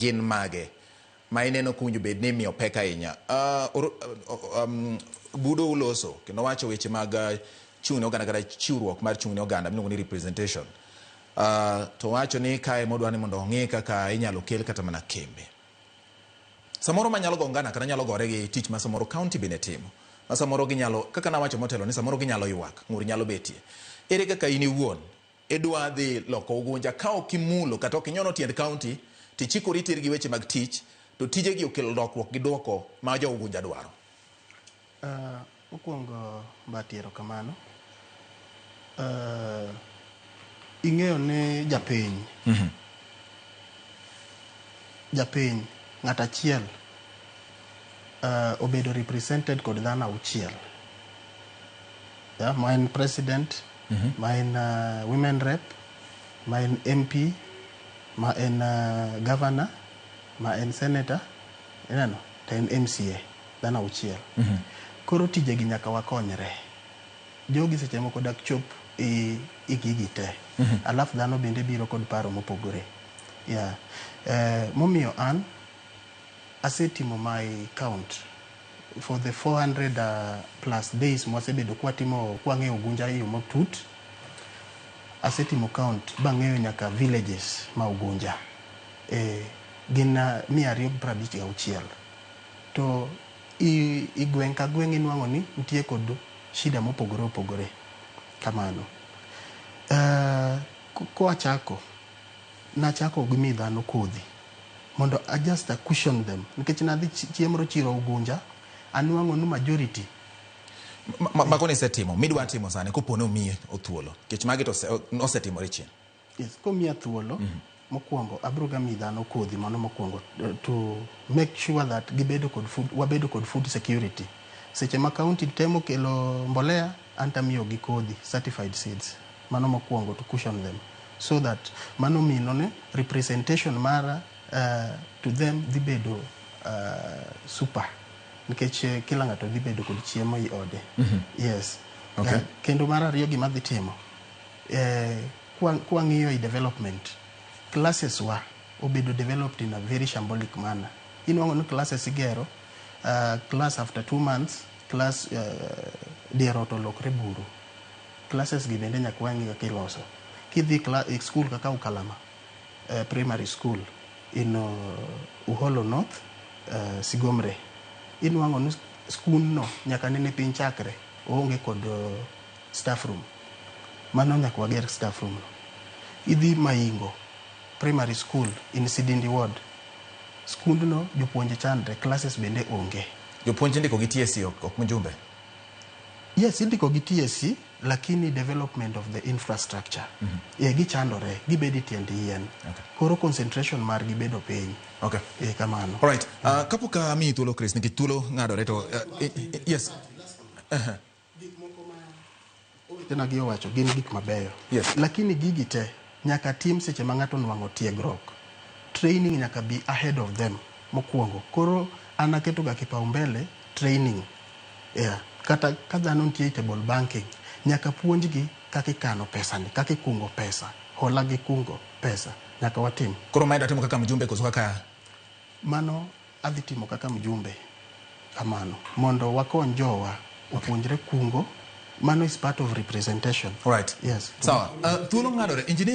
gin mage ma ineno kuwinjo bed ni miyo pek ahinya. Budo uloso kendo wacho weche mag chung' ne oganda kata chiwruok mar chung' ne oganda miluongo ni representation. To wacho ni kae modwa ni mondo ong'e kaka inyalo kel kata mana kembe. Samoro manyalo go ngana kata nyalo gore gi tich ma samoro county bende timo. Ma samoro ginyalo kaka nawacho motelo ni samoro ginyalo ywak, ng'ur nyalo betie. Ere kaka in iwuon idwa dhi loko Ugunja ka ok imulo kata ok inyono tiend county tichikori tir gi weche mag tich to tije gi okelo lokruok gi dwoko ma jo Ugunja dwaro. Mokwongo batiero kamano. Ing'eyo ne japiny. Japiny ng'at achiel obedo represented kod dhano auchiel. Ma en president, ma en women rep, ma en MP, ma en governor, ma en senator, enano, to en MCA, dhano auchiel. Koro tije gi nyaka wakonyre. Jogi seche moko dak chop gigi te. Alafu dhano bende biro kod paro mopogore. Momiyo an asetimo my count for the 400 plus days mwasebedo kwang'eyo Ugunja yo matut. Asetimo count bang'eyo nyaka villages ma Ugunja. Gin 256. To i gweng' ka gweng' inwang'o ni nitie kod shida mopogore opogore kamano. Nachako gi mi dhano kodhi mondo I just cushion them nikech nadhi chiemro chiro Ugunja anwang'o ni majority Makoni setimo midwa timo sani kopone omiye othuolo kech magi to osetimore chien. Yes, komiya thuolo mokwongo abroga mi dhano kodhi mano mokwongo to make sure that wabedo kod food security. Seche ma county temo kelo mbolea anta miyo gi kodhi certified seeds mano mokwongo to cushion them so that mano minone representation mara to them dhi bedo super nikech kila ng'ato dhi bedo kod chiemo i ode. Yes. Okay. Kendo mar ariyo gima dhi timo kwang'iyo i development classes wa obedo developed in a very shambolic manner. Inwang'o ni classes igero class after 2 months class diero to lokre buru. Classes gi bende nyaka wang'i kaka iloso. Kidhi school kaka Ukalama primary school in Uholo North Sigomre inwang'o ni school no nyaka nene piny chakre oonge kod staff room. Mano nyaka wager staff room no. Idhi Maingo primary school in Sidindi Ward. School no jopuonje chandre classes bende onge. Jopuonje ndiko gi TSC ok Mjumbe. Yes, indiko gi TSC lakini development of the infrastructure. Gichandore gibedi tiend yien. Koro concentration mar gibedo piny. Okay. Kamano. All right. Kapoka mi thuolo Chris nikech thuolo ng'adore to yes. Gik moko ma tena gi owacho gin gik mabeyo. Yes. Lakini gigi te nyaka tim seche ma ng'ato nwang'o tiegruok. Training nyaka be ahead of them mokwongo. Koro an aketo ga kipaumbele training. Kata ka dhano nitie table banking nyaka puonjgi kaka ikano pesa ni, kaka ikungo pesa, hola gi kungo pesa nyaka watim. Koro maenda timo kaka Mjumbe koso kaka mano adhi timo kaka Mjumbe kamano mondo wakony jowa opuonjre kungo. Mano is part of representation. All right. Yes. Sawa. Thuolo ng'adore engineer